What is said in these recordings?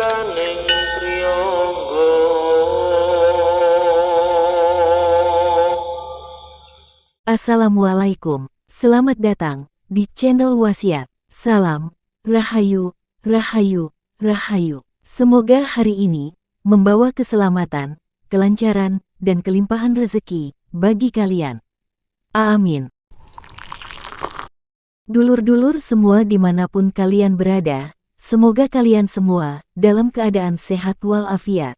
tresnaning priyangga. Assalamualaikum, selamat datang di channel Wasiat. Salam, Rahayu, Rahayu, Rahayu. Semoga hari ini membawa keselamatan, kelancaran, dan kelimpahan rezeki bagi kalian. Amin. Dulur-dulur semua dimanapun kalian berada, semoga kalian semua dalam keadaan sehat walafiat.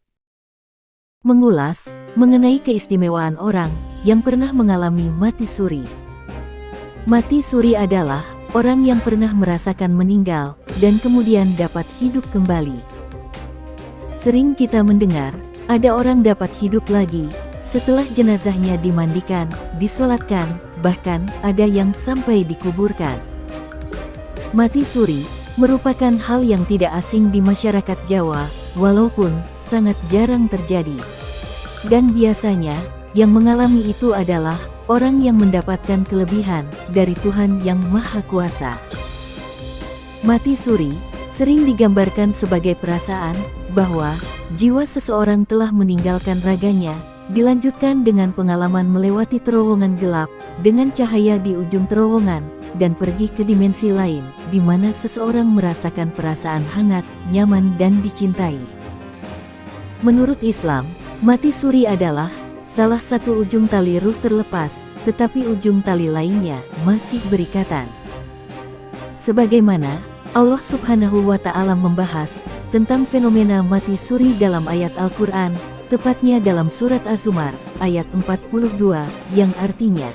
Mengulas mengenai keistimewaan orang yang pernah mengalami mati suri. Mati suri adalah orang yang pernah merasakan meninggal dan kemudian dapat hidup kembali. Sering kita mendengar, ada orang dapat hidup lagi setelah jenazahnya dimandikan, disolatkan, bahkan ada yang sampai dikuburkan. Mati suri merupakan hal yang tidak asing di masyarakat Jawa, walaupun sangat jarang terjadi. Dan biasanya, yang mengalami itu adalah orang yang mendapatkan kelebihan dari Tuhan Yang Maha Kuasa. Mati suri sering digambarkan sebagai perasaan bahwa jiwa seseorang telah meninggalkan raganya, dilanjutkan dengan pengalaman melewati terowongan gelap dengan cahaya di ujung terowongan, dan pergi ke dimensi lain, di mana seseorang merasakan perasaan hangat, nyaman, dan dicintai. Menurut Islam, mati suri adalah salah satu ujung tali ruh terlepas, tetapi ujung tali lainnya masih berikatan. Sebagaimana Allah Subhanahu wa Ta'ala membahas tentang fenomena mati suri dalam ayat Al-Quran, tepatnya dalam surat Az-Zumar, ayat 42, yang artinya,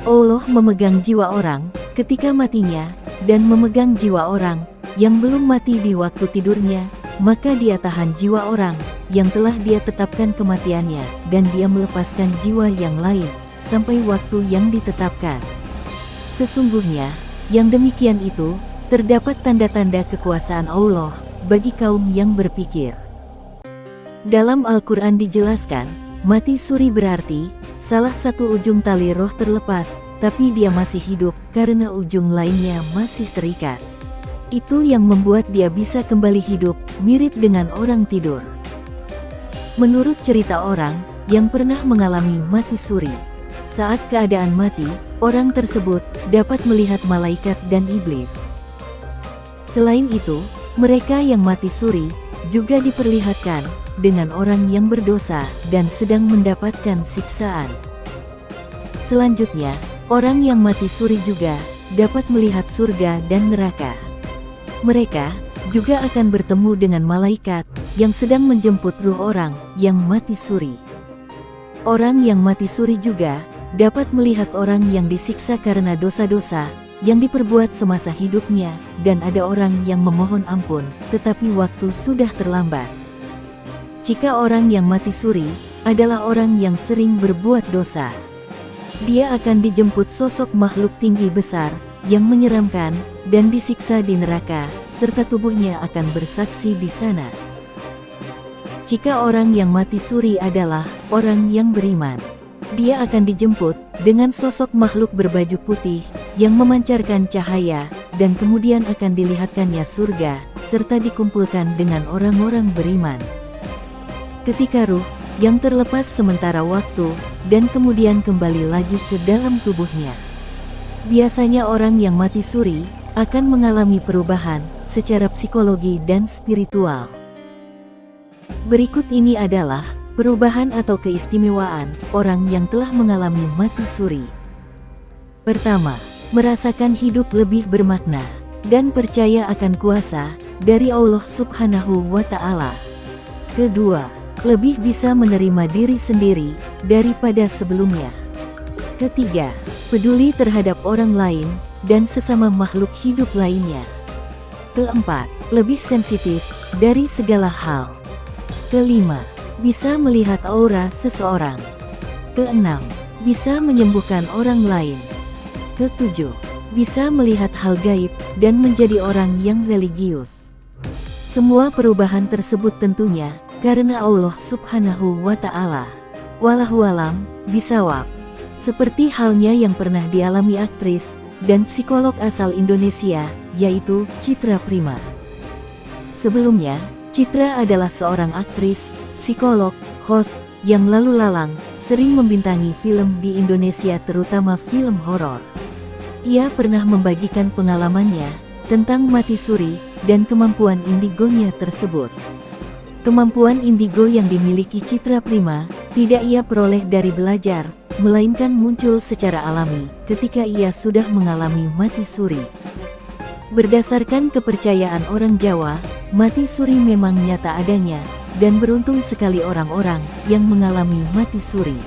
Allah memegang jiwa orang ketika matinya, dan memegang jiwa orang yang belum mati di waktu tidurnya, maka dia tahan jiwa orang yang telah dia tetapkan kematiannya, dan dia melepaskan jiwa yang lain, sampai waktu yang ditetapkan. Sesungguhnya, yang demikian itu, terdapat tanda-tanda kekuasaan Allah bagi kaum yang berpikir. Dalam Al-Quran dijelaskan, mati suri berarti salah satu ujung tali roh terlepas, tapi dia masih hidup karena ujung lainnya masih terikat. Itu yang membuat dia bisa kembali hidup, mirip dengan orang tidur. Menurut cerita orang yang pernah mengalami mati suri, saat keadaan mati, orang tersebut dapat melihat malaikat dan iblis. Selain itu, mereka yang mati suri juga diperlihatkan dengan orang yang berdosa dan sedang mendapatkan siksaan. Selanjutnya, orang yang mati suri juga dapat melihat surga dan neraka. Mereka juga akan bertemu dengan malaikat yang sedang menjemput ruh orang yang mati suri. Orang yang mati suri juga dapat melihat orang yang disiksa karena dosa-dosa yang diperbuat semasa hidupnya, dan ada orang yang memohon ampun, tetapi waktu sudah terlambat. Jika orang yang mati suri adalah orang yang sering berbuat dosa, dia akan dijemput sosok makhluk tinggi besar yang menyeramkan dan disiksa di neraka, serta tubuhnya akan bersaksi di sana. Jika orang yang mati suri adalah orang yang beriman, dia akan dijemput dengan sosok makhluk berbaju putih yang memancarkan cahaya, dan kemudian akan dilihatkannya surga, serta dikumpulkan dengan orang-orang beriman. Ketika ruh yang terlepas sementara waktu, dan kemudian kembali lagi ke dalam tubuhnya. Biasanya orang yang mati suri akan mengalami perubahan secara psikologi dan spiritual. Berikut ini adalah perubahan atau keistimewaan orang yang telah mengalami mati suri. Pertama, merasakan hidup lebih bermakna dan percaya akan kuasa dari Allah Subhanahu wa Ta'ala. Kedua, lebih bisa menerima diri sendiri daripada sebelumnya. Ketiga, peduli terhadap orang lain dan sesama makhluk hidup lainnya. Keempat, lebih sensitif dari segala hal. Kelima, bisa melihat aura seseorang. Keenam, bisa menyembuhkan orang lain. Ketujuh, bisa melihat hal gaib dan menjadi orang yang religius. Semua perubahan tersebut tentunya karena Allah Subhanahu wa Ta'ala. Wallahualam bisawab. Seperti halnya yang pernah dialami aktris dan psikolog asal Indonesia, yaitu Citra Prima. Sebelumnya, Citra adalah seorang aktris, psikolog, host, yang lalu lalang, sering membintangi film di Indonesia terutama film horor. Ia pernah membagikan pengalamannya tentang mati suri dan kemampuan indigonya tersebut. Kemampuan indigo yang dimiliki Citra Prima tidak ia peroleh dari belajar, melainkan muncul secara alami ketika ia sudah mengalami mati suri. Berdasarkan kepercayaan orang Jawa, mati suri memang nyata adanya, dan beruntung sekali orang-orang yang mengalami mati suri.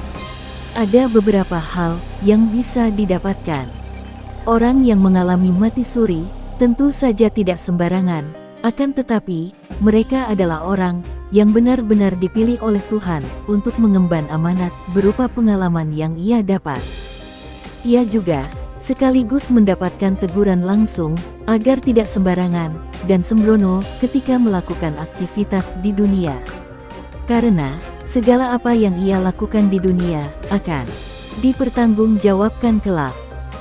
Ada beberapa hal yang bisa didapatkan. Orang yang mengalami mati suri tentu saja tidak sembarangan, akan tetapi mereka adalah orang yang benar-benar dipilih oleh Tuhan untuk mengemban amanat berupa pengalaman yang ia dapat. Ia juga sekaligus mendapatkan teguran langsung agar tidak sembarangan dan sembrono ketika melakukan aktivitas di dunia. Karena segala apa yang ia lakukan di dunia akan dipertanggungjawabkan kelak.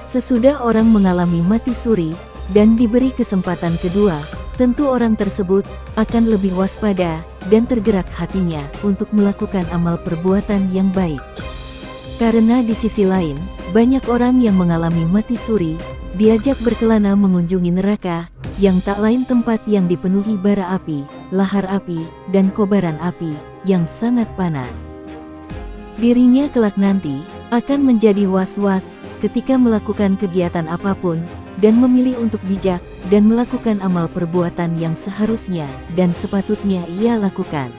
Sesudah orang mengalami mati suri dan diberi kesempatan kedua, tentu orang tersebut akan lebih waspada dan tergerak hatinya untuk melakukan amal perbuatan yang baik. Karena di sisi lain, banyak orang yang mengalami mati suri diajak berkelana mengunjungi neraka, yang tak lain tempat yang dipenuhi bara api, lahar api, dan kobaran api yang sangat panas. Dirinya kelak nanti akan menjadi was-was ketika melakukan kegiatan apapun, dan memilih untuk bijak dan melakukan amal perbuatan yang seharusnya dan sepatutnya ia lakukan.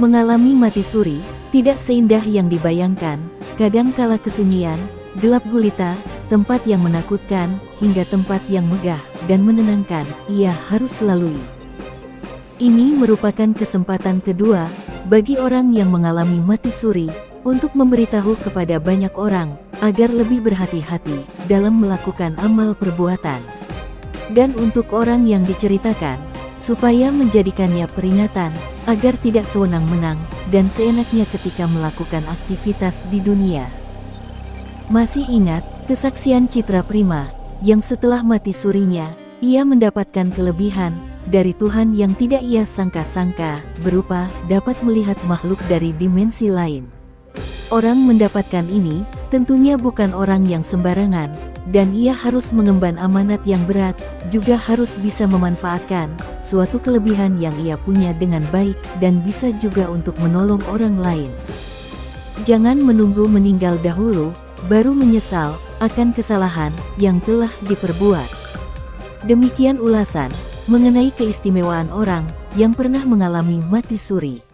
Mengalami mati suri tidak seindah yang dibayangkan, kadang kala kesunyian, gelap gulita, tempat yang menakutkan, hingga tempat yang megah dan menenangkan ia harus lalui. Ini merupakan kesempatan kedua bagi orang yang mengalami mati suri untuk memberitahu kepada banyak orang agar lebih berhati-hati dalam melakukan amal perbuatan. Dan untuk orang yang diceritakan, supaya menjadikannya peringatan agar tidak sewenang-wenang dan seenaknya ketika melakukan aktivitas di dunia. Masih ingat kesaksian Citra Prima yang setelah mati surinya, ia mendapatkan kelebihan dari Tuhan yang tidak ia sangka-sangka, berupa dapat melihat makhluk dari dimensi lain. Orang mendapatkan ini tentunya bukan orang yang sembarangan, dan ia harus mengemban amanat yang berat, juga harus bisa memanfaatkan suatu kelebihan yang ia punya dengan baik dan bisa juga untuk menolong orang lain. Jangan menunggu meninggal dahulu, baru menyesal akan kesalahan yang telah diperbuat. Demikian ulasan mengenai keistimewaan orang yang pernah mengalami mati suri.